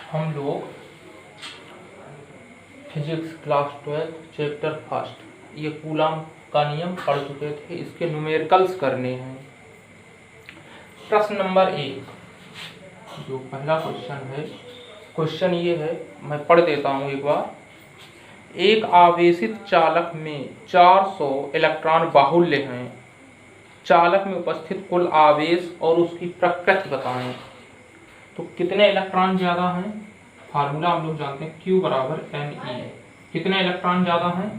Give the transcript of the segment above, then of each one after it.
हम लोग physics class 12 chapter first ये कूलम का नियम पढ़ चुके थे। इसके न्यूमेरिकल्स करने हैं। प्रश्न नंबर 1 जो पहला क्वेश्चन है, क्वेश्चन ये है, मैं पढ़ देता हूँ एक बार। एक आवेशित चालक में 400 इलेक्ट्रॉन बाहुल्य हैं। चालक में उपस्थित कुल आवेश और उसकी प्रकृति बताएं। तो कितने इलेक्ट्रॉन ज्यादा हैं? फार्मूला हम लोग जानते हैं, Q बराबर Ne। कितने इलेक्ट्रॉन ज्यादा हैं?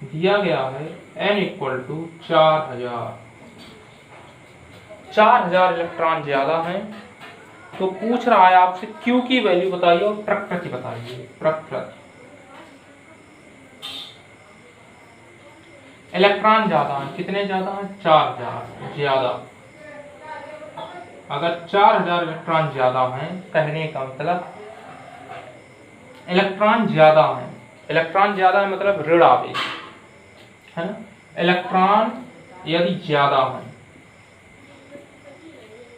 दिया गया है N इक्वल टू 4000 इलेक्ट्रॉन ज्यादा हैं। तो पूछ रहा है आपसे Q की वैल्यू बताइए और प्रकृति बताइए। प्रकृति इलेक्ट्रॉन ज्यादा है, कितने ज्यादा है? 4000 ज्यादा। अगर 4000 इलेक्ट्रॉन ज्यादा हैं, कहने का मतलब इलेक्ट्रॉन ज्यादा है। इलेक्ट्रॉन ज्यादा है मतलब ऋण आवेश है ना। इलेक्ट्रॉन यदि ज्यादा है,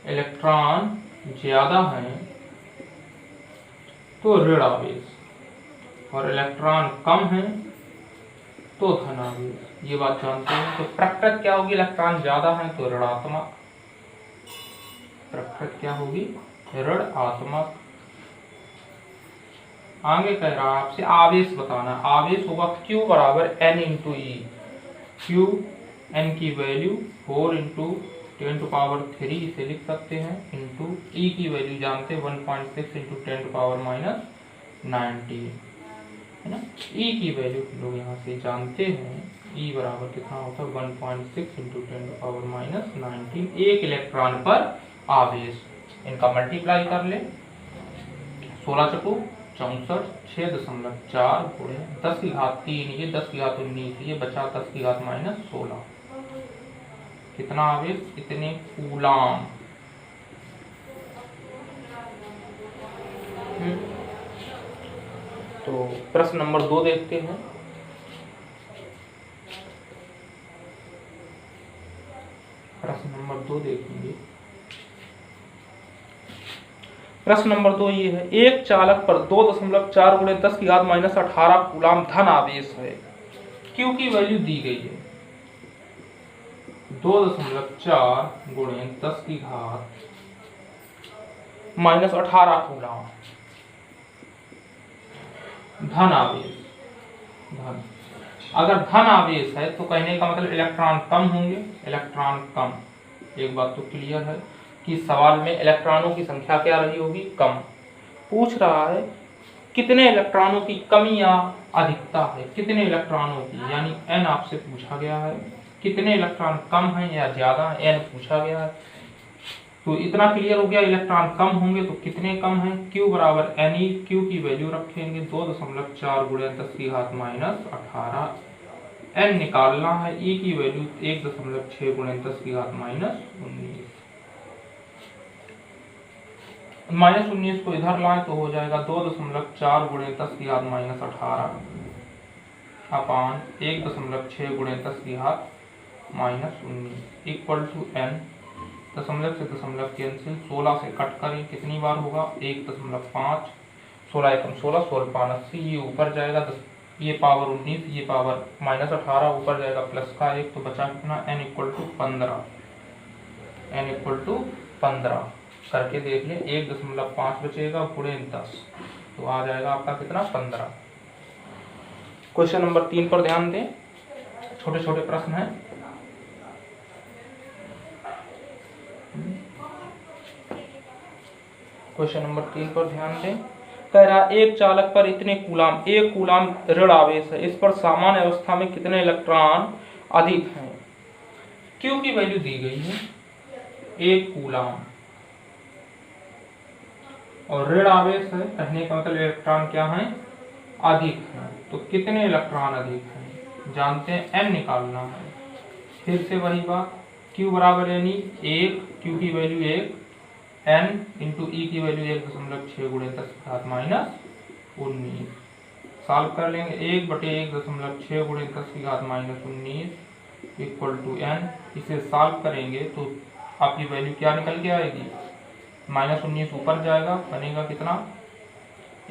इलेक्ट्रॉन ज्यादा है तो ऋण आवेश, और इलेक्ट्रॉन कम है तो धन आवेश। ये बात जानते हैं। तो प्रकृति क्या होगी? इलेक्ट्रॉन ज्यादा है तो ऋणात्मक। प्रकृति क्या होगी? ऋणात्मक। आगे कह रहा है आपसे आवेश बताना। आवेश होगा Q बराबर N इंटू ई। Q N की वैल्यू 4 इंटू 10⁻³ इसे लिख सकते हैं, इंटू E की वैल्यू जानते हैं 1.6 इंटू 10⁻⁻19 है ना। E की वैल्यू लोग यहाँ से जानते हैं। E बराबर कितना होता है? 1.6 इंटू 10⁻⁻19 एक इलेक्ट्रॉन पर आवेश। इनका मल्टीप्लाई कर ले। 16 चकू 64, 6.4 गुणे 10⁻³ ये 10⁻19 ये बचा 10⁻⁻16। कितना आवेश? इतने कूलम। तो प्रश्न नंबर 2 देखते हैं। प्रश्न नंबर 2 देखेंगे। प्रश्न नंबर 2 ये है, एक चालक पर 2.4 गुणे 10⁻⁻18 कूलम धन आवेश है। Q की वैल्यू दी गई है 2.4 गुणे 10⁻⁻18 कूलम धन आवेश। धन अगर धन आवेश है तो कहने का मतलब इलेक्ट्रॉन कम होंगे। इलेक्ट्रॉन कम, एक बात तो क्लियर है कि सवाल में इलेक्ट्रॉनों की संख्या क्या रही होगी? कम। पूछ रहा है कितने इलेक्ट्रॉनों की कमी या अधिकता है। कितने इलेक्ट्रॉनों की, यानी n आपसे पूछा गया है। कितने इलेक्ट्रॉन कम हैं या ज्यादा है, n पूछा गया है। तो इतना क्लियर हो गया, इलेक्ट्रॉन कम होंगे तो कितने कम हैं? Q बराबर Ne। Q की वैल्यू रखेंगे 2.4 गुणे 10⁻⁻18। n निकालना है। E की वैल्यू 1.6 गुणे 10⁻⁻19। -19 को इधर लाएं तो हो जाएगा 2.4 गुणे 10⁻⁻18 अपान 1.6 गुणे 10⁻⁻19 इक्वल टू n। दशमलव से दशमलव कैंसिल, 16 से कट करें कितनी बार होगा? 1.5। 16 एकम 16, 16 पान 80। ये ऊपर जाएगा, ये पावर 19, ये पावर -18 ऊपर जाएगा प्लस का 1, तो बचा कितना? n equal to 15। n equal to 15 करके देख ले। 1.5 बचेगा गुणे 10 तो आ जाएगा आपका कितना? 15। क्वेश्चन नंबर 3 पर ध्यान दें। छोटे छोटे प्रश्न हैं। क्वेश्चन नंबर 3 पर ध्यान दें। कह रहा एक चालक पर इतने कूलम, एक कूलम ऋण आवेश है। इस पर सामान्य अवस्था में कितने इलेक्ट्रॉन अधिक हैं? Q की वैल्यू दी गई है 1 कूलम, और ऋण आवेश है, कहने का मतलब इलेक्ट्रॉन क्या है? अधिक है। तो कितने इलेक्ट्रॉन अधिक हैं? जानते हैं, n निकालना है। फिर से वही बात, Q बराबर यानी 1, Q की वैल्यू 1, n इंटू E की वैल्यू 1.6 गुणे 10⁻⁻19। सॉल्व कर लेंगे। 1/1.6 गुणे 10⁻⁻19 इक्वल टू n। इसे सॉल्व करेंगे तो आपकी वैल्यू क्या निकल के आएगी? -19 ऊपर जाएगा, बनेगा कितना?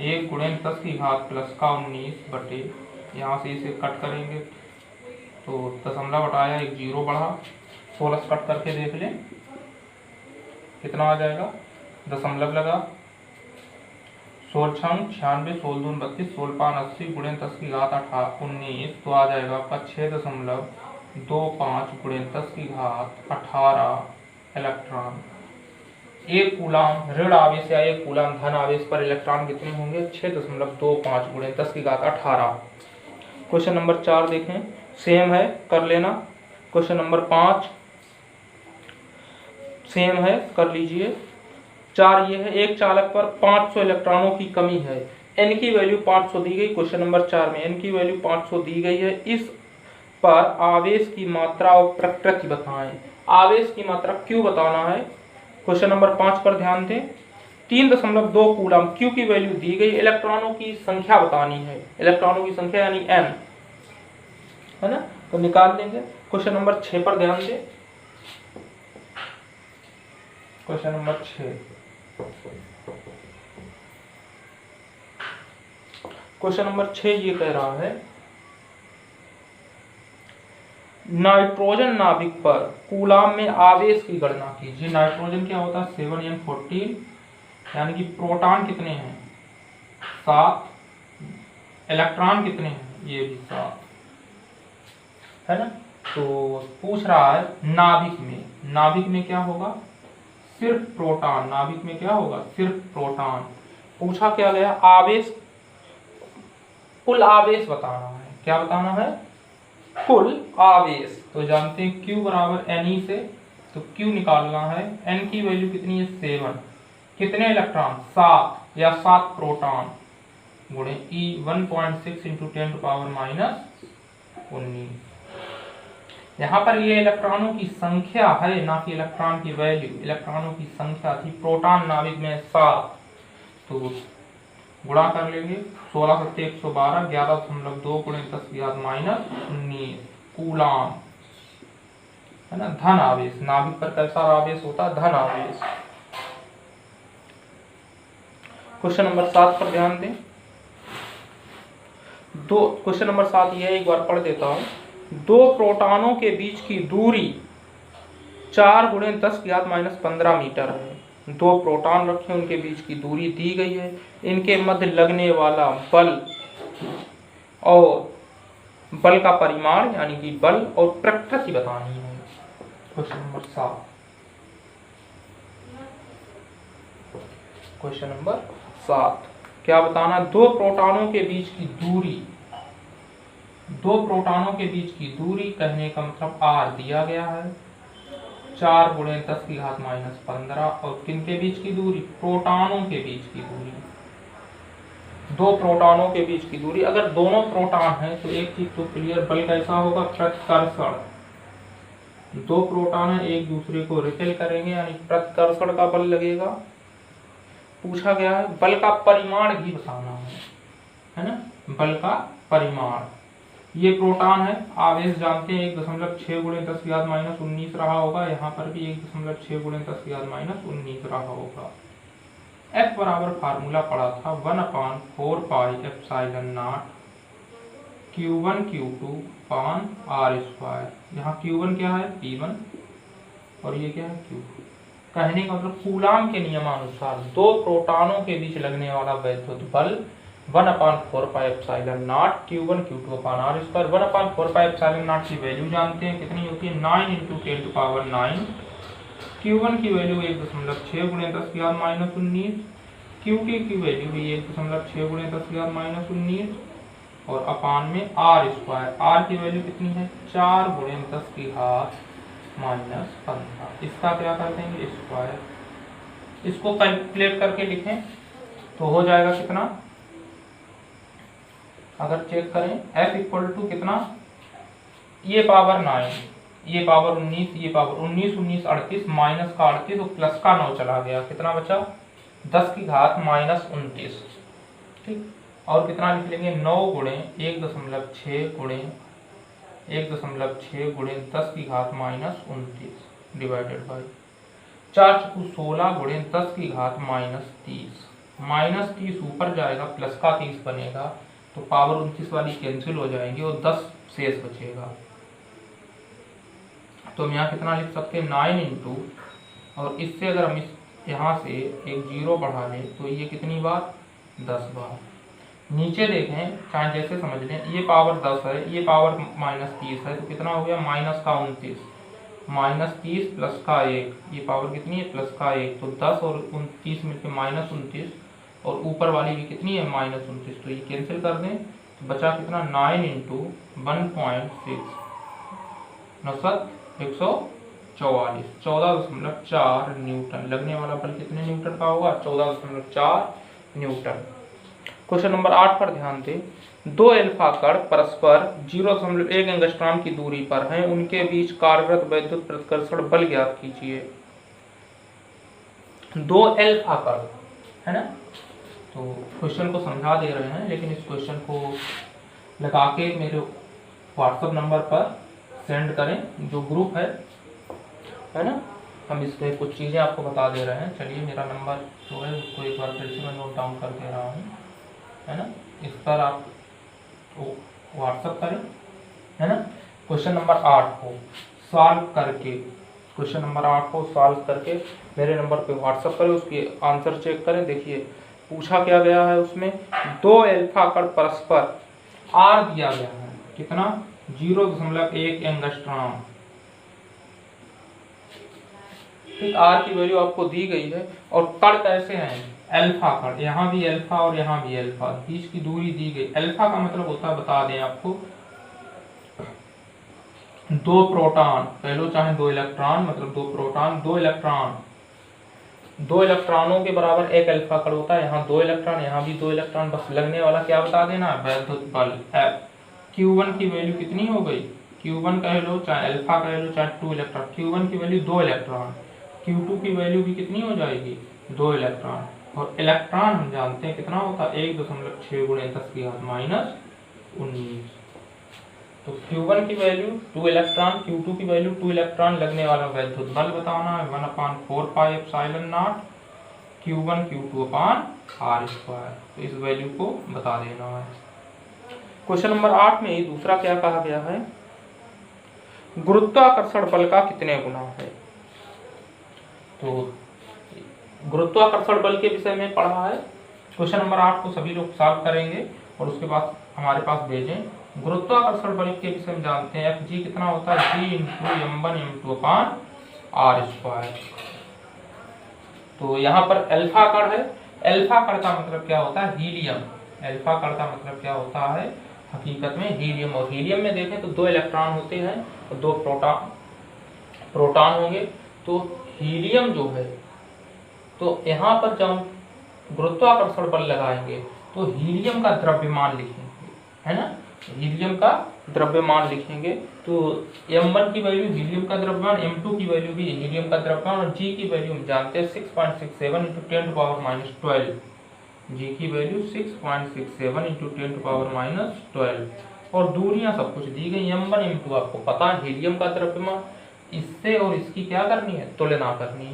1 गुणे 10 की घात प्लस का 19 बटे, यहाँ से इसे कट करेंगे तो दशमलव हटाया, एक जीरो बढ़ा, 16 कट करके देख लें कितना आ जाएगा, दशमलव लगा, 16 छंग 96, 16 दून 32, 16 पाँच 80 गुणे 10 की घात 19, तो आ जाएगा आपका 6.25 गुणे 10 की घात 18 इलेक्ट्रॉन। एक कूलाम ऋण आवेश या एक कूलाम धन आवेश पर इलेक्ट्रॉन कितने होंगे, 6.25 गुणे 10 की घात 18। क्वेश्चन नंबर 4 देखें, सेम है, कर लेना। क्वेश्चन नंबर 5 सेम है, कर लीजिए। 4 ये है, एक चालक पर 500 इलेक्ट्रॉनों की कमी है, n की वैल्यू 500 दी गई। क्वेश्चन नंबर 4 में n की वैल्यू 500 दी गई है, इस पर आवेश की मात्रा और प्रकृति बताएं। आवेश की मात्रा Q बताना है। क्वेश्चन नंबर 5 पर ध्यान दें, 3.2 कूलम Q की वैल्यू दी गई, इलेक्ट्रॉनों की संख्या बतानी है, इलेक्ट्रॉनों की संख्या यानी n है ना, तो निकाल देंगे। क्वेश्चन नंबर 6 पर ध्यान दें, क्वेश्चन नंबर 6, क्वेश्चन नंबर 6 ये कह रहा है, नाइट्रोजन नाभिक पर कूलाम में आवेश की गणना कीजिए। नाइट्रोजन क्या होता है, 7n14, यानी कि प्रोटॉन कितने हैं, 7, इलेक्ट्रॉन कितने हैं, ये भी 7 है ना। तो पूछ रहा है नाभिक में क्या होगा, सिर्फ प्रोटॉन, नाभिक में क्या होगा, सिर्फ प्रोटॉन। पूछा क्या गया, आवेश, कुल आवेश बताना है, क्या बताना है, कुल आवेश। तो जानते हैं Q बराबर Ne से, तो Q निकालना है, N की वैल्यू कितनी है 7, कितने इलेक्ट्रॉन 7 या 7 प्रोटॉन, गुणे E 1.6 × 10⁻⁻19। यहाँ पर ये इलेक्ट्रॉनों की संख्या है, ना कि इलेक्ट्रॉन की वैल्यू, इलेक्ट्रॉनों की संख्या थी। प्रोटॉन नाभिक में 7, तो गुणा कर लेंगे, 16 7 112, 11.2 गुणे 10 की घात -19 कूलाम है ना। धन आवेश, नाभिक पर कैसा आवेश होता है, धन आवेश। क्वेश्चन नंबर 7 पर ध्यान दें, क्वेश्चन नंबर 7 ये एक बार पढ़ देता हूं। 2 प्रोटॉनों के बीच की दूरी 4 गुणे 10 की घात -15 मीटर है। 2 प्रोटॉन रखे, उनके बीच की दूरी दी गई है, इनके मध्य लगने वाला बल और बल का परिमाण यानी कि बल और प्रकृति बतानी है। क्वेश्चन नंबर 7, क्वेश्चन नंबर 7 क्या बताना, 2 प्रोटॉनों के बीच की दूरी, 2 प्रोटॉनों के बीच की दूरी कहने का मतलब r दिया गया है, 4 गुणे 10 की घात -15, और किनके बीच की दूरी, प्रोटॉनों के बीच की दूरी, 2 प्रोटॉनों के बीच की दूरी। अगर दोनों प्रोटॉन हैं तो एक चीज तो क्लियर, बल कैसा होगा, प्रतिकर्षण। 2 प्रोटॉन है, एक दूसरे को रिपेल करेंगे यानी प्रतिकर्षण का बल लगेगा। पूछा गया है बल का परिमाण भी बताना है ना, बल का परिमाण। ये प्रोटॉन है, आवेश जानते हैं 1.6 गुणे 10 की घात -19 रहा होगा, यहाँ पर भी 1.6 गुणे 10 की घात -19 रहा होगा। F बराबर फार्मूला पढ़ा था 1/4 pi epsilon not Q1 Q2 पान r²। यहाँ Q1 क्या है, P1, और ये क्या है, Q2। कहने का मतलब कूलाम के नियमानुसार 2 प्रोटॉनों के बीच लगने वाला वैद्युत बल 1/4 pi epsilon not Q1 Q2 पान r²। 1/4 पाई एप्सिलॉन नॉट की वैल्यू जानते हैं कितनी होती है, 9 × 10⁻9। Q1 की वैल्यू 1.6 गुणे 10 की घात -19, Q2 की वैल्यू भी 1.6 गुणे 10 की घात -19, और अपान में r²। r की वैल्यू कितनी है, 4 गुणे 10 की घात -15। इसका क्या कर देंगे, स्क्वायर। इसको कैलकुलेट करके लिखें तो हो जाएगा कितना, अगर चेक करें F इक्वल टू कितना, ये पावर 9, ये पावर 19, ये पावर 19 19 38, माइनस का 38 और प्लस का 9 चला गया, कितना बचा, 10 की घात -29। ठीक, और कितना लिख लेंगे, 9 गुणे 1.6 गुणे 1.6 गुणे 10 की घात -29 डिवाइडेड बाई 4 × 16 गुणे 10 की घात -30 -30 ऊपर जाएगा, प्लस का 30 बनेगा, तो पावर 29 वाली कैंसिल हो जाएंगी और 10 शेष बचेगा। तो हम यहाँ कितना लिख सकते हैं 9 इंटू, और इससे अगर हम इस यहाँ से एक 0 बढ़ा लें तो ये कितनी बार 10 बार। नीचे देखें, चाहे जैसे समझ लें, ये पावर 10 है, ये पावर -30 है, तो कितना हो गया -29, -30 प्लस का 1, ये पावर कितनी है प्लस का 1, तो 10 और 29 मिलकर -29, और ऊपर वाली भी कितनी है -29, तो ये कैंसिल कर दें तो बचा कितना 9 इंटू 1.6, 144, 14.4 न्यूटन। लगने वाला बल कितने न्यूटन का होगा 14.4 न्यूटन। क्वेश्चन नंबर 8 पर ध्यान दें। दो अल्फा कण परस्पर 0.1 एंगस्ट्रॉम की दूरी पर हैं, उनके बीच कार्यरत वैद्युत प्रतिकर्षण बल ज्ञात कीजिए। दो अल्फा कण है ना, तो क्वेश्चन को समझा दे रहे हैं, लेकिन इस क्वेश्चन को लगा के मेरे व्हाट्सएप नंबर पर सेंड करें, जो ग्रुप है ना। हम इसमें कुछ चीज़ें आपको बता दे रहे हैं। चलिए, मेरा नंबर जो है उसको एक बार फिर से मैं नोट डाउन कर दे रहा हूँ, है ना। इस पर आप व्हाट्सएप करें, है ना। क्वेश्चन नंबर 8 को सॉल्व करके, क्वेश्चन नंबर 8 को सॉल्व करके मेरे नंबर पे व्हाट्सएप करें, उसकी आंसर चेक करें। देखिए पूछा क्या गया है उसमें, दो अल्फा कण परस्पर आर दिया गया है, कितना 0.1 एंगस्ट्रॉम। ठीक, आर की वैल्यू आपको दी गई है, और कण कैसे हैं अल्फा कण, यहाँ भी अल्फा और यहाँ भी अल्फा, बीच की दूरी दी गई। अल्फा का मतलब होता है, बता दें आपको, दो प्रोटॉन, कह लो चाहे दो इलेक्ट्रॉन, मतलब दो प्रोटॉन, दो इलेक्ट्रॉन, दो इलेक्ट्रॉनों के बराबर एक अल्फा कण होता है। यहाँ दो इलेक्ट्रॉन, यहाँ भी दो इलेक्ट्रॉन, बस लगने वाला क्या बता देना, वैद्युत बल F। Q1 की वैल्यू कितनी हो गई, Q1 कह लो चाहे अल्फा कह लो चाहे 2 इलेक्ट्रॉन, Q1 की वैल्यू 2 इलेक्ट्रॉन, Q2 की वैल्यू भी कितनी हो जाएगी 2 इलेक्ट्रॉन, और इलेक्ट्रॉन हम जानते हैं कितना होता है 1.6 × 10⁻19। तो Q1 की वैल्यू 2 इलेक्ट्रॉन, Q2 की वैल्यू 2 इलेक्ट्रॉन, लगने वाला वैद्युत बल बताना है 1/4πε0 Q1 Q2/r²। तो इस वैल्यू को बता देना है। क्वेश्चन नंबर 8 में दूसरा क्या कहा गया है, गुरुत्वाकर्षण बल का कितने गुना है। तो गुरुत्वाकर्षण बल के विषय में पढ़ा है। क्वेश्चन नंबर 8 को सभी लोग सॉल्व करेंगे और उसके बाद हमारे पास भेजें। गुरुत्वाकर्षण बल के विषय में जानते हैं, Fg कितना होता है G × m1m2/r²। तो यहाँ पर अल्फा कण है, अल्फा कण का मतलब क्या होता है हीलियम, अल्फा कण का मतलब क्या होता है हकीकत में हीलियम। और हीलियम में देखें तो दो इलेक्ट्रॉन होते हैं और दो प्रोटॉन होंगे। तो हीलियम जो है, तो यहाँ पर जब गुरुत्वाकर्षण बल लगाएंगे तो हीलियम का द्रव्यमान लिखेंगे, है ना, हीलियम का द्रव्यमान लिखेंगे। तो m1 की वैल्यू हीलियम का द्रव्यमान, m2 की वैल्यू भी हीलियम का द्रव्यमान, और g की वैल्यू हम जानते हैं 6.67 × 10⁻12। g की वैल्यू 6.67 × 10⁻12, और दूरियां सब कुछ दी गई। m1 m2 आपको पता है हीलियम का द्रव्यमान, इससे और इसकी क्या करनी है, तुलना करनी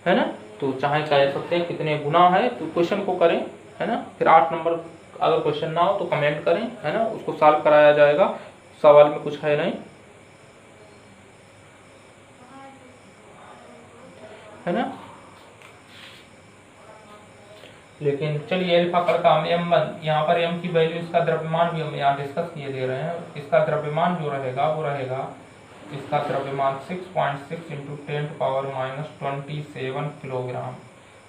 है ना। तो चाहे कह सकते हैं कितने गुना है, तो क्वेश्चन को करें, है ना। फिर 8 नंबर अगर क्वेश्चन ना हो तो कमेंट करें, है ना, उसको सॉल्व कराया जाएगा। सवाल में कुछ है नहीं, है ना। लेकिन चलिए अल्फा कण का m1, यहाँ पर m की वैल्यू, इसका द्रव्यमान भी हम यहाँ डिस्कस किए दे रहे हैं। इसका द्रव्यमान जो रहेगा वो रहेगा, इसका द्रव्यमान 6.6 × 10⁻27 किलोग्राम।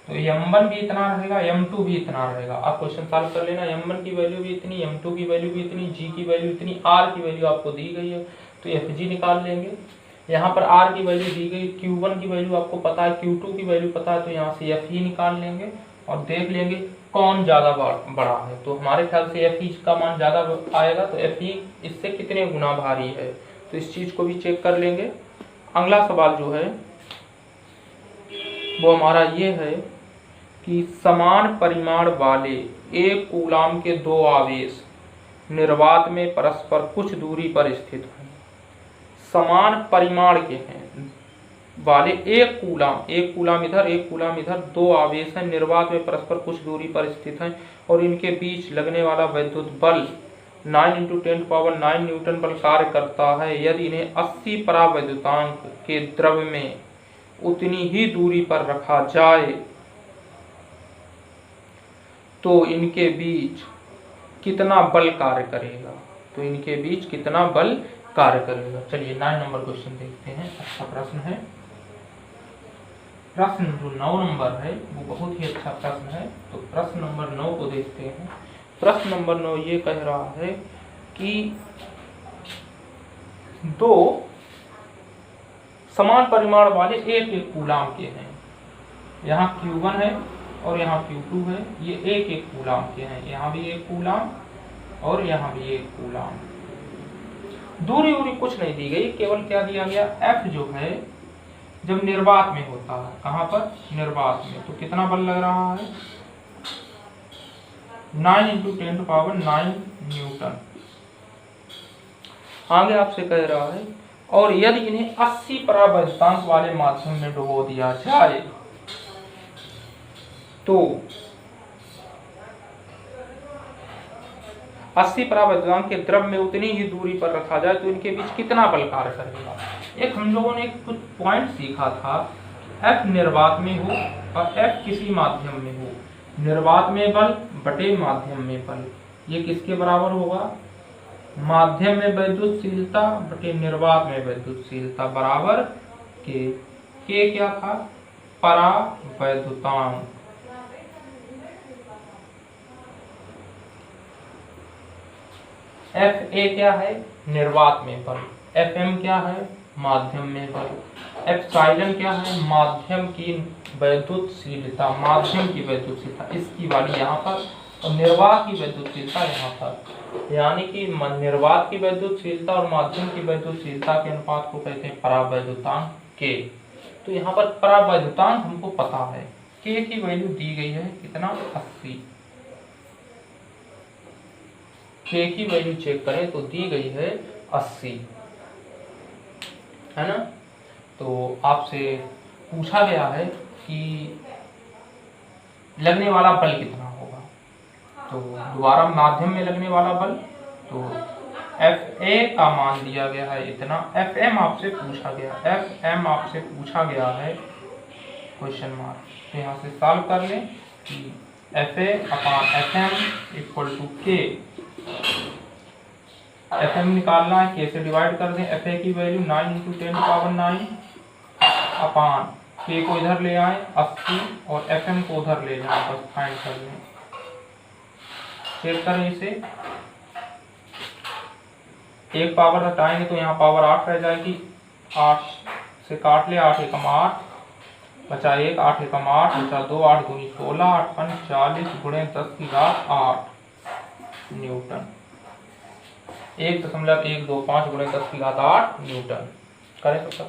तो m1 भी इतना रहेगा, m2 भी इतना रहेगा। आप क्वेश्चन सॉल्व कर लेना, m1 की वैल्यू भी इतनी, m2 की वैल्यू भी इतनी, g की वैल्यू इतनी, r की वैल्यू आपको दी गई है तो Fg निकाल लेंगे। यहाँ पर r की वैल्यू दी गई, Q1 की वैल्यू आपको पता है, Q2 की वैल्यू पता है, तो यहाँ से Fe निकाल लेंगे और देख लेंगे कौन ज़्यादा बड़ा है। तो हमारे ख्याल से Fe का मान ज़्यादा आएगा, तो Fe इससे कितने गुना भारी है, तो इस चीज़ को भी चेक कर लेंगे। अगला सवाल जो है वो हमारा ये है कि समान परिमाण वाले एक कूलाम के दो आवेश निर्वात में परस्पर कुछ दूरी पर स्थित हैं। समान परिमाण के हैं, वाले एक कूलाम इधर एक कूलाम इधर, दो आवेश हैं, निर्वात में परस्पर कुछ दूरी पर स्थित हैं और इनके बीच लगने वाला वैद्युत बल 9 × 10⁹ न्यूटन बल कार्य करता है। यदि इन्हें 80 परावैद्युतांक के द्रव्य में उतनी ही दूरी पर रखा जाए तो इनके बीच कितना बल कार्य करेगा, तो इनके बीच कितना बल कार्य करेगा। चलिए 9 नंबर क्वेश्चन देखते हैं। अच्छा प्रश्न है। प्रश्न जो 9 नंबर है वो बहुत ही अच्छा प्रश्न है। तो प्रश्न नंबर 9 को देखते हैं। प्रश्न नंबर 9 ये कह रहा है कि दो समान परिमाण वाले एक कूलाम के हैं, यहाँ Q1 है और यहाँ Q2 है, ये एक कूलाम के हैं, यहाँ भी एक कूलाम और यहाँ भी एक कूलाम। दूरी कुछ नहीं दी गई, केवल क्या दिया गया, F जो है जब निर्वात में होता है, कहाँ पर, निर्वात में, तो कितना बल लग रहा है, 9 × 10⁹ न्यूटन। आगे आपसे कह रहा है और यदि इन्हें 80 परावैद्युतांक वाले माध्यम में डुबो दिया जाए तो 80 परावैद्युतांक के द्रव्य में उतनी ही दूरी पर रखा जाए तो इनके बीच कितना बल कार्य करेगा। एक हम लोगों ने कुछ पॉइंट सीखा था, F निर्वात में हो और F किसी माध्यम में हो, निर्वात में बल बटे माध्यम में बल, ये किसके बराबर होगा, माध्यम में वैद्युतशीलता बटे निर्वात में वैद्युतशीलता बराबर के क्या था, परावैद्युतांक। Fa क्या है, निर्वात में बल, Fm क्या है, माध्यम में बल, एप्सिलॉन क्या है, माध्यम की वैद्युतशीलता, माध्यम की वैद्युतशीलता इसकी वाली यहाँ पर, और निर्वात की वैद्युतशीलता यहाँ पर, यानी कि निर्वात की वैद्युतशीलता और माध्यम की वैद्युतशीलता के अनुपात को कहते हैं परावैद्युतांक के। तो यहाँ पर परावैद्युतांक हमको पता है, के की वैल्यू दी गई है कितना, 80। के की वैल्यू चेक करें तो दी गई है 80, है ना। तो आपसे पूछा गया है कि लगने वाला बल कितना होगा, तो दोबारा माध्यम में लगने वाला बल, तो Fa का मान दिया गया है इतना, Fm आपसे पूछा गया, Fm आपसे पूछा गया है क्वेश्चन मार्क, तो यहाँ से सॉल्व कर लें कि Fa/Fm = K। Fm निकालना है, K से डिवाइड कर दें, Fa की वैल्यू 9 × 10⁹ अपान K को इधर ले आए 80 और Fm को उधर ले जाए, बस फाइंड कर लें। चेक करें इसे, एक पावर हटाएंगे तो यहाँ पावर 8 रह जाएगी, 8 से काट ले, 8 × 8 बचा 1, 8 × 8 बचा 2, 8 × 2 16, 8 × 40 × 10⁸ न्यूटन, 1.125 × 10⁸ न्यूटन। करें तो सब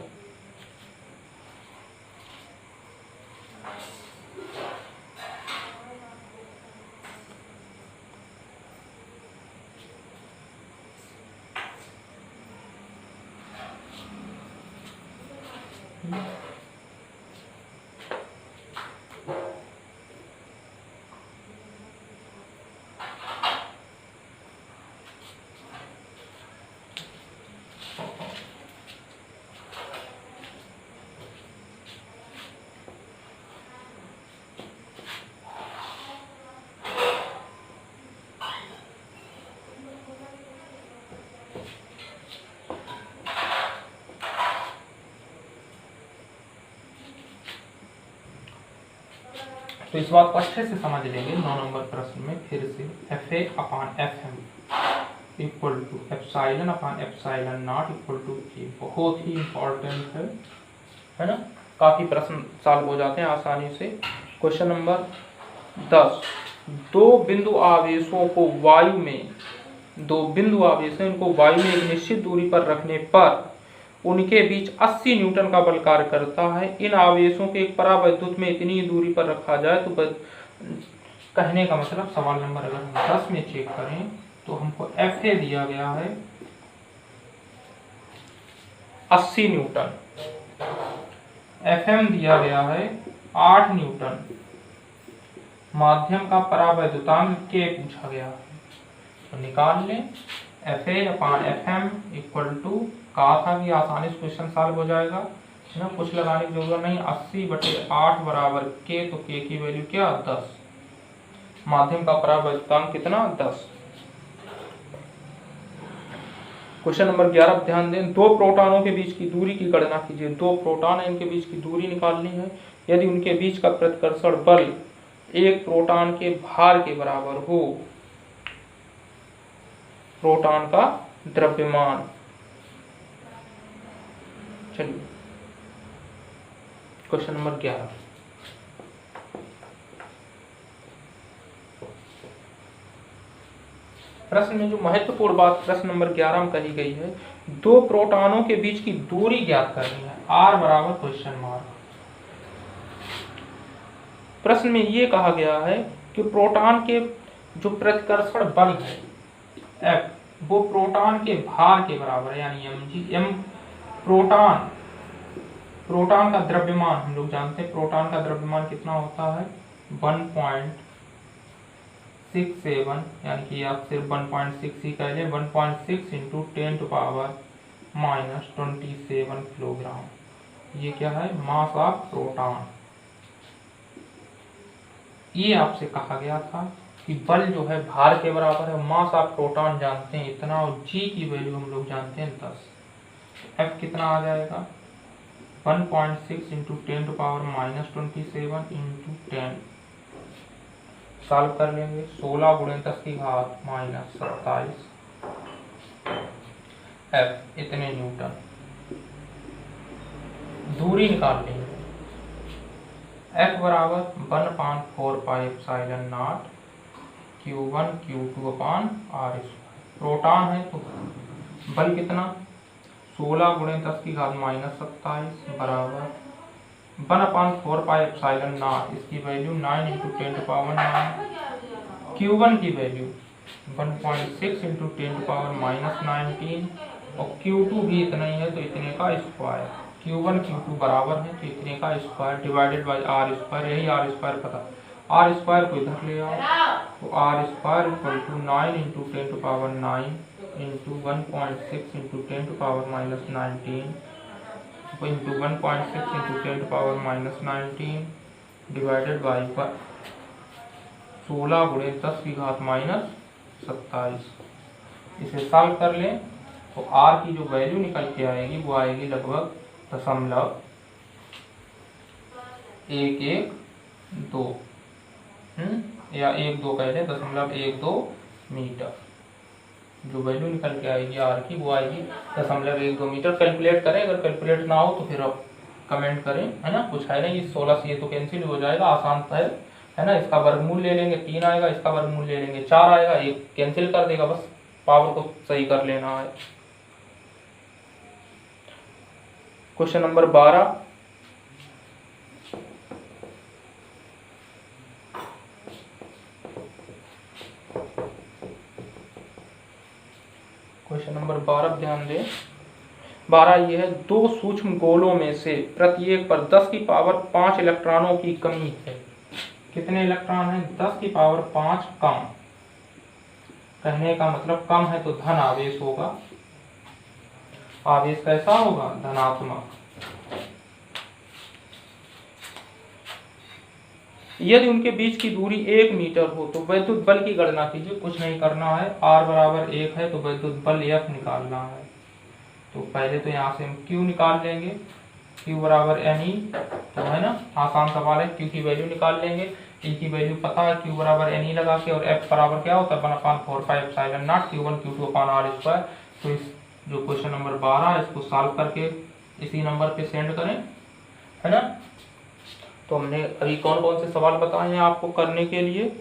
तो इस बात को अच्छे से समझ लेंगे 9 नंबर प्रश्न में फिर से, Fa/Fm = ε/ε0 K, बहुत ही इंपॉर्टेंट है ना। काफी प्रश्न सॉल्व हो जाते हैं आसानी से। क्वेश्चन नंबर 10, दो बिंदु आवेशों को वायु में, दो बिंदु आवेश हैं, उनको वायु में एक निश्चित दूरी पर रखने पर उनके बीच 80 न्यूटन का बल कार्य करता है। इन आवेशों के एक परावैद्युत में इतनी दूरी पर रखा जाए तो कहने का मतलब, सवाल नंबर अगर हम 10 में चेक करें तो हमको Fa दिया गया है 80 न्यूटन, Fm दिया गया है 8 न्यूटन, माध्यम का परावैद्युतांक K पूछा गया है, तो निकाल लें FA/FM इक्वल टू, कहा था कि आसानी से क्वेश्चन सॉल्व हो जाएगा, है ना, कुछ लगाने की जरूरत नहीं। 80/8 बराबर K, तो K की वैल्यू क्या 10, माध्यम का परावैद्युतांक कितना 10। क्वेश्चन नंबर 11 ध्यान दें, दो प्रोटॉनों के बीच की दूरी की गणना कीजिए। दो प्रोटॉन है, इनके बीच की दूरी निकालनी है। यदि उनके बीच का प्रतिकर्षण बल एक प्रोटॉन के भार के बराबर हो, प्रोटॉन का द्रव्यमान, चलिए क्वेश्चन नंबर 11, प्रश्न में जो महत्वपूर्ण बात प्रश्न नंबर 11 में कही गई है, दो प्रोटॉनों के बीच की दूरी ज्ञात करनी है, r बराबर क्वेश्चन मार्क। प्रश्न में ये कहा गया है कि प्रोटॉन के जो प्रतिकर्षण बल है F, वो प्रोटॉन के भार के बराबर है, यानी mg। m प्रोटॉन का द्रव्यमान, हम लोग जानते हैं प्रोटॉन का द्रव्यमान कितना होता है 1.67, यानी कि आप सिर्फ 1.6 ही कह लें, 1.6 इंटू 10⁻⁻27 किलोग्राम। ये क्या है, मास ऑफ प्रोटॉन। ये आपसे कहा गया था कि बल जो है भार के बराबर है, मास ऑफ प्रोटॉन जानते हैं इतना, और g की वैल्यू हम लोग जानते हैं 10। F कितना आ जाएगा 1.6 इंटू 10⁻⁻27 इंटू 10, सॉल्व कर लेंगे, 16 गुणे 10 की घात -27 F इतने न्यूटन। दूरी निकाल लेंगे, F बराबर 1/4πε0 Q1 Q2/r²। प्रोटॉन है तो बल कितना 16 गुणे 10 की घात -27 बराबर 1/4πε0, इसकी वैल्यू 9 इंटू 10⁻9। Q1 की वैल्यू 1.6 इंटू 10⁻⁻19, और Q2 भी इतना ही है, तो इतने का स्क्वायर। Q1 Q2 बराबर है, तो इतने का स्क्वायर डिवाइडेड बाई r², यही r² पता, r² को इधर ले आओ, तो r² equal to 9 into 10⁻9 into 1.6 into 10⁻⁻19 into 1.6 into 10⁻⁻19 divided by 16 गुणे 10 की घात -27। इसे सॉल्व कर लें तो r की जो वैल्यू निकल के आएगी वो आएगी लगभग 0.112 या 1.2 कह लें, 0.12 मीटर। जो वैल्यू निकल के आएगी r की वो आएगी 0.12 मीटर। कैलकुलेट करें, अगर कैलकुलेट ना हो तो फिर आप कमेंट करें, है ना, कुछ है नहीं। 16 से ये तो कैंसिल हो जाएगा, आसान है ना। इसका वर्गमूल ले लेंगे 3 आएगा, इसका वर्गमूल ले लेंगे 4 आएगा, ये कैंसिल कर देगा, बस पावर को सही कर लेना है। क्वेश्चन नंबर 12, क्वेश्चन नंबर 12 ध्यान दें। 12 ये है, दो सूक्ष्म गोलों में से प्रत्येक पर 10 की पावर 5 इलेक्ट्रॉनों की कमी है। कितने इलेक्ट्रॉन है 10 की पावर 5 कम। कहने का मतलब कम है तो धन आवेश होगा। आवेश कैसा होगा, धनात्मक। यदि उनके बीच की दूरी 1 मीटर हो तो वैद्युत बल की गणना कीजिए। कुछ नहीं करना है, r बराबर 1 है तो वैद्युत बल F निकालना है। तो पहले तो यहाँ से हम Q निकाल लेंगे, Q बराबर NE, तो है ना, आसान सवाल है। Q की वैल्यू निकाल लेंगे, E की वैल्यू पता है, Q बराबर NE लगा के, और F बराबर क्या होता है 1/4πε0 Q1 Q2/r²। तो इस जो क्वेश्चन नंबर 12 इसको सॉल्व करके इसी नंबर पे सेंड करें, है ना। तो हमने अभी कौन कौन से सवाल बताए हैं आपको करने के लिए।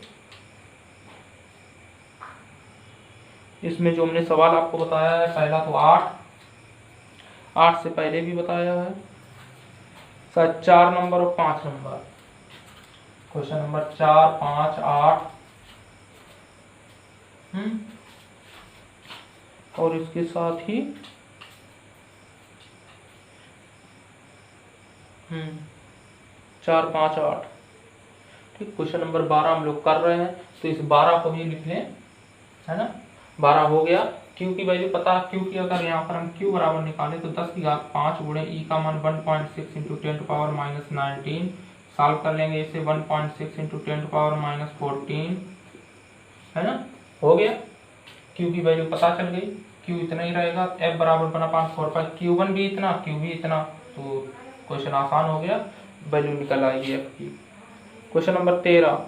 इसमें जो हमने सवाल आपको बताया है, पहला तो 8 से पहले भी बताया है, शायद 4 नंबर और 5 नंबर। क्वेश्चन नंबर 4, 5, 8 और इसके साथ ही 4 5 8। ठीक, क्वेश्चन नंबर 12 हम लोग कर रहे हैं, तो इस 12 को भी लिख लें, है ना। 12 हो गया। क्यू की वैल्यू पता, क्यू की अगर यहाँ पर हम क्यू बराबर निकालें तो 10⁵ गुणे ई का मान 1.6 इंटू 10⁻−19, सॉल्व कर लेंगे इसे 1.6 इंटू 10⁻−14, है ना। हो गया, क्यू की वैल्यू पता चल गई, क्यू इतना ही रहेगा, एफ बराबर 1/4 Q1 भी इतना, क्यू भी इतना, तो क्वेश्चन आसान हो गया, वैल्यू निकल आएगी एफ की। क्वेश्चन नंबर 13,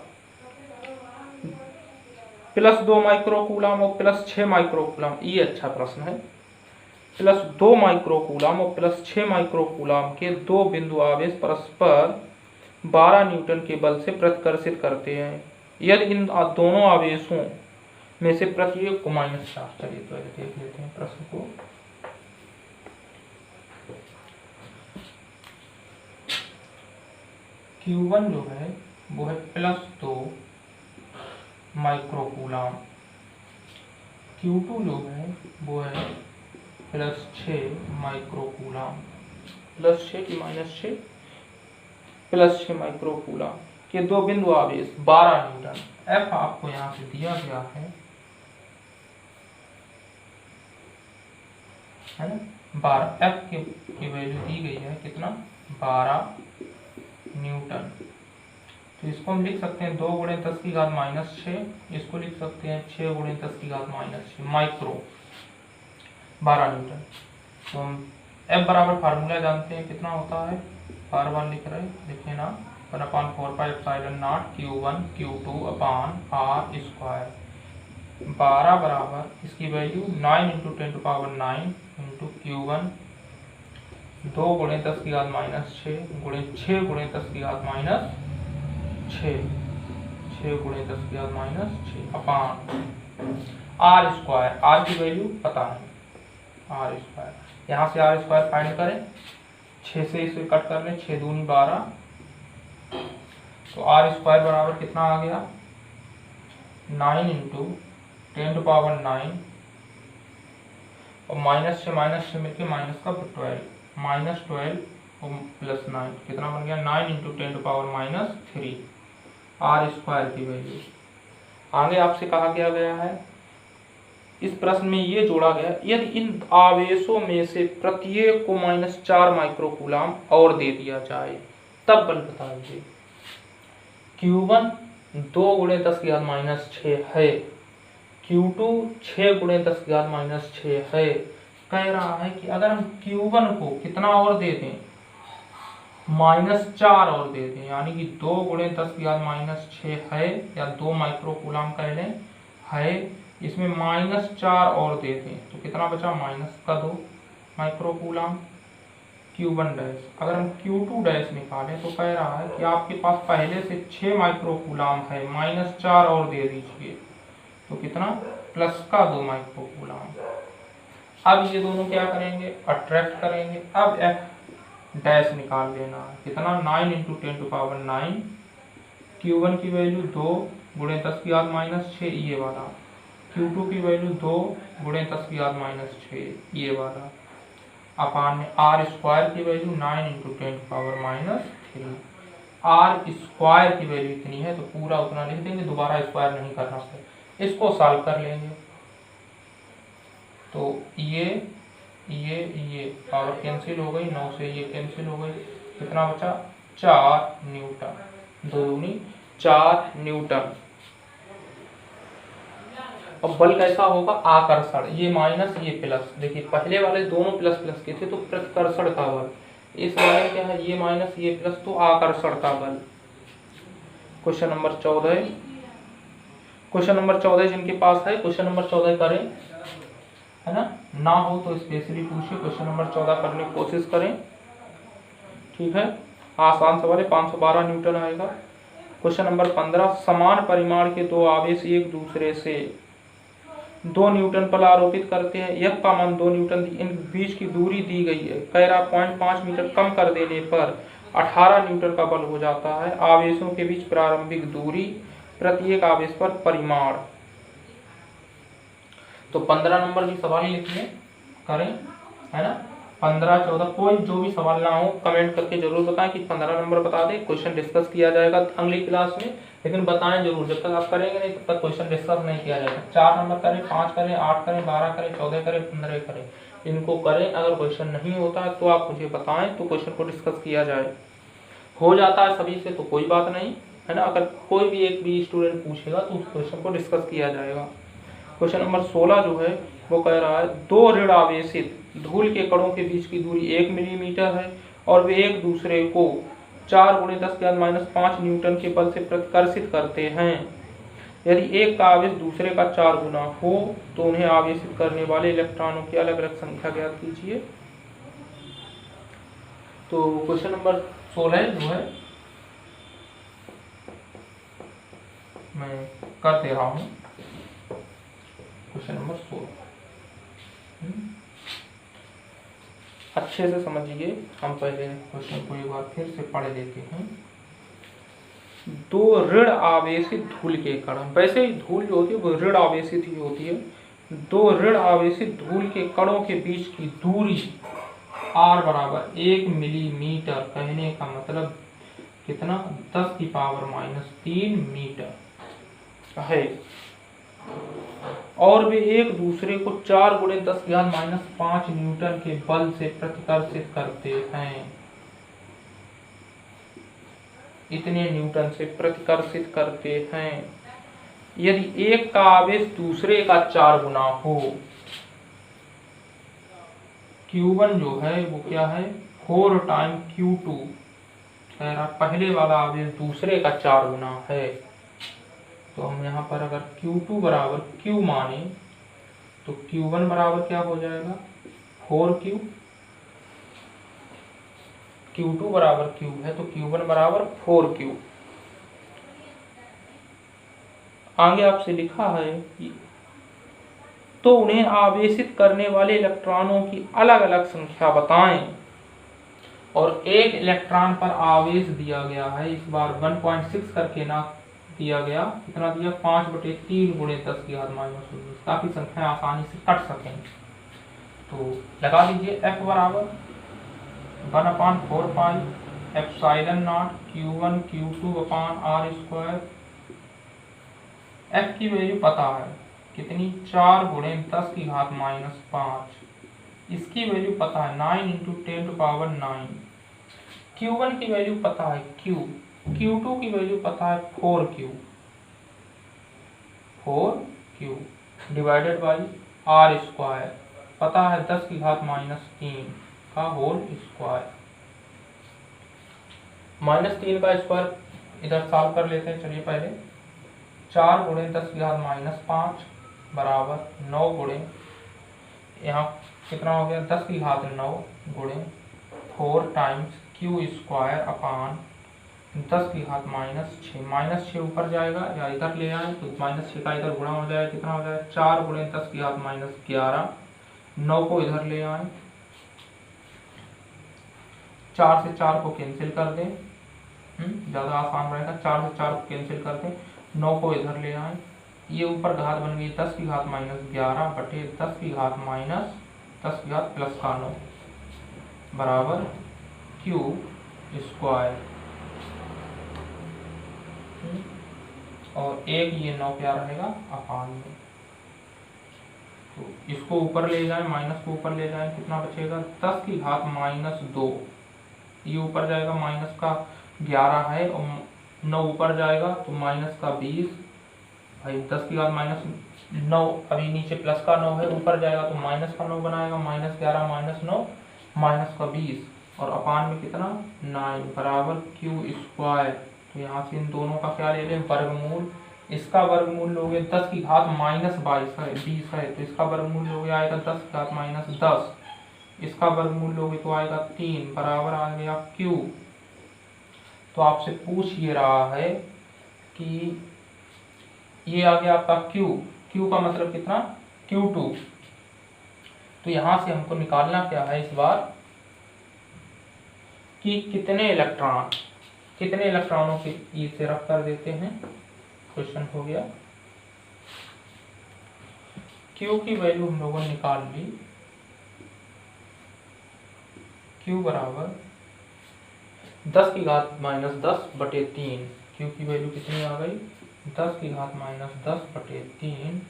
+2 माइक्रोकूलम और +6 माइक्रोकूलम, ये अच्छा प्रश्न है। +2 माइक्रोकूलम और +6 माइक्रोकूलम के दो बिंदु आवेश परस्पर 12 न्यूटन के बल से प्रतिकर्षित करते हैं। यदि इन दोनों आवेशों में से प्रत्येक को -4, चलिए तो देख लेते हैं प्रश्न को। Q1 जो है वो है +2 माइक्रोकूलम, Q2 जो है वो है +6 माइक्रोकूलम, +6 की -6, +6 माइक्रोकूलम के दो बिंदु आवेश 12 न्यूटन। F आपको यहाँ से दिया गया है ना, 12, F की वैल्यू दी गई है कितना, 12 न्यूटन। तो इसको हम लिख सकते हैं 2 × 10⁻⁻6, इसको लिख सकते हैं 6 × 10⁻⁻6 माइक्रो, 12 न्यूटन। तो हम F बराबर फार्मूला जानते हैं, कितना होता है, बार बार लिख रहे हैं, देखिए ना, 1/4πε0 Q1 Q2 अपान R²। 12 बराबर इसकी वैल्यू 9 × 10⁹ इंटू Q1, 2 × 10⁻⁻6 गुणे 6 × 10⁻⁻6, 6 × 10⁻⁻6 अपान R²। R की वैल्यू पता है, R², यहाँ से R² फाइंड करें, 6 से इसे कट कर लें, 6 दूनी 12, तो R² बराबर कितना आ गया, 9 × 10⁻⁹, और -6 से मिलकर माइनस का 12, -12 और +9 कितना बन गया, 9 × 10⁻³ R² की वैल्यू। आगे आपसे कहा गया है, इस प्रश्न में ये जोड़ा गया, यदि इन आवेशों में से प्रत्येक को -4 माइक्रोकूलम और दे दिया जाए तब बल बताइए। Q1 2 × 10⁻⁻6 है, Q2 6 × 10⁻⁻6 है। कह रहा है कि अगर हम Q1 को कितना और दे दें, -4 और दे दें, यानी कि 2 × 10⁻⁻6 है, या 2 माइक्रोकूलम कह लें है, इसमें -4 और दे दें तो कितना बचा, -2 माइक्रोकूलम Q1 डैश। अगर हम Q2 डैश निकालें तो कह रहा है कि आपके पास पहले से 6 माइक्रोकूलम है, -4 और दे दीजिए तो कितना, +2 माइक्रोकूलम। अब ये दोनों क्या करेंगे, अट्रैक्ट करेंगे। अब F डैश निकाल लेना है, कितना, 9 × 10⁻⁹, Q1 की वैल्यू 2 × 10⁻⁻6 ये वाला, Q2 की वैल्यू 2 × 10⁻⁻6 ये वाला, अपान में R² की वैल्यू 9 × 10⁻⁻3। R² की वैल्यू इतनी है तो पूरा उतना लिख देंगे, दोबारा स्क्वायर नहीं करना है। इसको सॉल्व कर लेंगे तो ये पावर कैंसिल हो गई, 9 से ये कैंसिल हो गई, कितना बचा, 4 न्यूटन, 2 दूनी 4 न्यूटन। अब बल कैसा होगा, आकर्षण, ये माइनस ये प्लस, देखिए पहले वाले दोनों प्लस प्लस के थे तो प्रतिकर्षण का बल, इस वाले क्या है, ये माइनस ये प्लस, तो आकर्षण का बल। क्वेश्चन नंबर 14, क्वेश्चन नंबर 14 जिनके पास है क्वेश्चन नंबर 14 करें, है ना हो तो स्पेशली पूछिए, क्वेश्चन नंबर 14 करने की कोशिश करें, ठीक है, आसान सवाल है, 512 न्यूटन आएगा। क्वेश्चन नंबर 15, समान परिमाण के दो आवेश एक दूसरे से 2 न्यूटन बल आरोपित करते हैं, F का मान 2 न्यूटन, इन बीच की दूरी दी गई है, कह रहा 0.5 मीटर कम कर देने पर 18 न्यूटन का बल हो जाता है। आवेशों के बीच प्रारंभिक दूरी, प्रत्येक आवेश पर परिमाण। तो 15 नंबर की सवाल लिखिए, करें, है ना, 15, 14 कोई जो भी सवाल ना हो कमेंट करके जरूर बताएं कि 15 नंबर बता दें, क्वेश्चन डिस्कस किया जाएगा अगली क्लास में। लेकिन बताएं जरूर, जब तक आप करेंगे नहीं तब तक क्वेश्चन डिस्कस नहीं किया जाएगा। 4 नंबर करें, 5 करें, 8 करें, 12 करें, 14 करें, 15 करें, इनको करें। अगर क्वेश्चन नहीं होता है तो आप मुझे बताएं तो क्वेश्चन को डिस्कस किया जाए। हो जाता है सभी से तो कोई बात नहीं है ना, अगर कोई भी एक भी स्टूडेंट पूछेगा तो उस क्वेश्चन को डिस्कस किया जाएगा। क्वेश्चन नंबर 16 जो है वो कह रहा है 2 ऋण आवेशित धूल के कणों के बीच की दूरी 1 मिलीमीटर है और वे एक दूसरे को 4 × 10⁻⁵ न्यूटन के बल से प्रतिकर्षित करते हैं। यदि एक का आवेश दूसरे का 4 गुना हो तो उन्हें आवेशित करने वाले इलेक्ट्रॉनों की अलग अलग संख्या ज्ञात कीजिए। तो क्वेश्चन नंबर 16 जो है मैं कर दे रहा हूं। क्वेश्चन नंबर 16 अच्छे से समझिए। हम पहले क्वेश्चन को एक बार फिर से पढ़ लेते हैं। 2 ऋण आवेशित धूल के कण, वैसे ही धूल जो होती है वो ऋण आवेशित ही होती है। 2 ऋण आवेशित धूल के कणों के बीच की दूरी r बराबर 1 मिलीमीटर, कहने का मतलब कितना 10⁻³ मीटर है, और वे एक दूसरे को 4 × 10⁻⁵ न्यूटन के बल से प्रतिकर्षित करते हैं। इतने न्यूटन से प्रतिकर्षित करते हैं। यदि एक का आवेश दूसरे का 4 गुना हो, Q1 जो है वो क्या है 4 टाइम Q2, पहले वाला आवेश दूसरे का 4 गुना है। तो हम यहाँ पर अगर Q2 बराबर Q माने तो Q1 बराबर क्या हो जाएगा 4Q, Q2 बराबर Q है तो Q1 बराबर 4Q। आगे आपसे लिखा है कि तो उन्हें आवेशित करने वाले इलेक्ट्रॉनों की अलग अलग संख्या बताएं। और एक इलेक्ट्रॉन पर आवेश दिया गया है, इस बार 1.6 करके ना दिया गया, कितना दिया 5/3 × 10⁻⁻⁹, ताकि संख्या आसानी से कट सकें। तो लगा दीजिए F बराबर 1/4 पाई ε0 Q1 Q2/r²। F की वैल्यू पता है कितनी 4 × 10⁻⁵, इसकी वैल्यू पता है 9 × 10⁻⁹। Q1 की वैल्यू पता है Q, Q2 की वैल्यू पता है 4Q डिवाइडेड बाई r² पता है 10⁻³ का होल स्क्वायर। -3 का स्क्वायर इधर सॉल्व कर लेते हैं। चलिए पहले 4 × 10⁻⁵ बराबर 9 × यहाँ कितना हो गया 10⁻⁹ × 4 टाइम्स Q² अपान 10⁻⁶। -6 ऊपर जाएगा या इधर ले आए तो -6 का इधर गुणा हो जाएगा, कितना हो जाएगा 4 × 10⁻11। 9 को इधर ले आए, 4 से 4 को कैंसिल कर दें, ज़्यादा आसान रहेगा। 4 से 4 को कैंसिल कर दें, 9 को इधर ले आए, ये ऊपर घात बन गई 10⁻11 बटे 10⁻⁻⁹ बराबर Q²। और एक ये 9 क्या रहेगा अपान में। तो इसको ऊपर ले जाए, माइनस को ऊपर ले जाए, कितना बचेगा 10⁻⁻2। ये ऊपर जाएगा, माइनस का 11 है और 9 ऊपर जाएगा तो माइनस का 20 भाई 10⁻⁻9, अभी नीचे प्लस का 9 है, ऊपर जाएगा तो माइनस का 9 बनाएगा, -11 -9 माइनस का 20 और अपान में कितना 9 बराबर Q²। तो यहाँ से इन दोनों का क्या ले लें वर्गमूल। इसका वर्गमूल लोगे 10⁻−22 है 20 है तो इसका वर्गमूल लोगे आएगा 10⁻−10। इसका वर्गमूल लोगे तो आएगा 3 बराबर आ गया Q। तो आपसे पूछ ये रहा है कि ये आ गया आपका Q, Q का मतलब कितना Q2। तो यहाँ से हमको निकालना क्या है इस बार कि कितने इलेक्ट्रॉनों के ई से रख कर देते हैं। क्वेश्चन हो गया, Q की वैल्यू हम लोगों ने निकाल ली q बराबर 10 की घात माइनस 10 बटे 3। q की वैल्यू कितनी आ गई 10 की घात माइनस 10 बटे 3।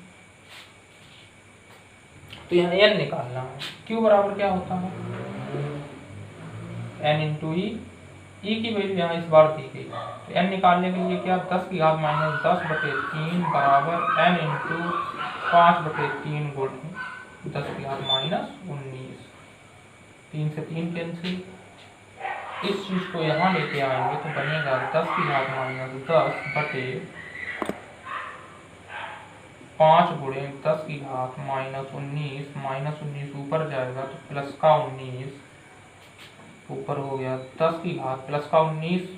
तो यहाँ n निकालना है। q बराबर क्या होता है n इंटू ई। ई की वैल्यू यहाँ इस बार दी गई तो n निकालने के लिए क्या 10 की घात माइनस 10 बटे 3 बराबर n इंटू 5 बटे 3 गुण 10 की घात माइनस 19। 3 से 3 कैंसिल। इस चीज को यहाँ लेके आएंगे तो बनेगा 10 की घात माइनस 10 बटे 5 गुणे 10 की घात माइनस 19। माइनस 19 ऊपर जाएगा तो प्लस का 19 ऊपर हो गया 10 की घात प्लस का 19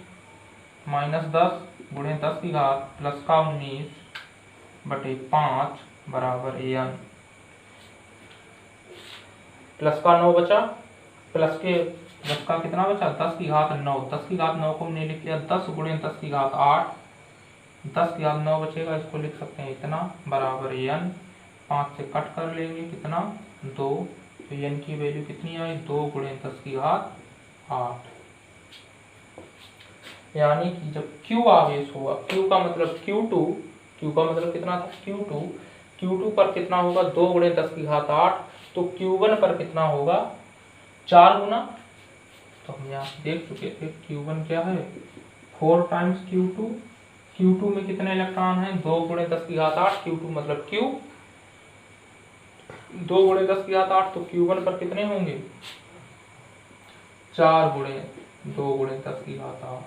माइनस 10 गुणे 10 की घात प्लस का 19 बटे 5 बराबर n। प्लस का 9 बचा, प्लस का कितना बचा 10 की घात 9। 10 की घात 9 को हमने लिख लिया 10 गुणे 10 की घात 8। 10 की घात 9 बचेगा, इसको लिख सकते हैं इतना बराबर n। 5 से कट कर लेंगे कितना 2। तो n की वैल्यू कितनी आई 2 गुणे 10 की घात 8। यानी कि जब q आवेश होगा, q का मतलब q2, q का मतलब कितना था q2 पर कितना होगा 2 गुणे 10 की घात 8। तो q1 पर कितना होगा 4 गुना। तो हम यहाँ देख चुके थे q1 क्या है 4 टाइम्स q2। q2 में कितने इलेक्ट्रॉन हैं 2 गुणे 10 की घात 8। q2 मतलब q 2 गुणे 10 की घात 8। तो q1 पर कितने होंगे 4 गुणे 2 गुणे 10 की घात 8।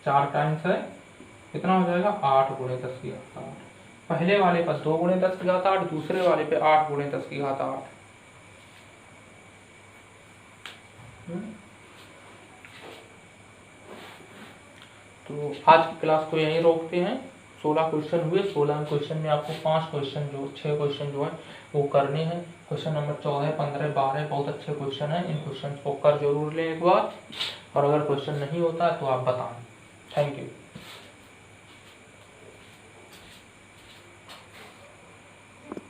4 टाइम्स है कितना हो जाएगा 8 गुणे 10 की घात 8। पहले वाले पर 2 गुणे 10 की घात 8, दूसरे वाले पे 8 गुणे 10 की घात 8। तो आज की क्लास को यहीं रोकते हैं। 16 क्वेश्चन हुए। 16 क्वेश्चन में आपको 6 क्वेश्चन जो है वो करने हैं। क्वेश्चन नंबर 14, 15, 12 बहुत अच्छे क्वेश्चन हैं। इन क्वेश्चन को कर जरूर लें एक बार, और अगर क्वेश्चन नहीं होता है तो आप बताएं। Thank you.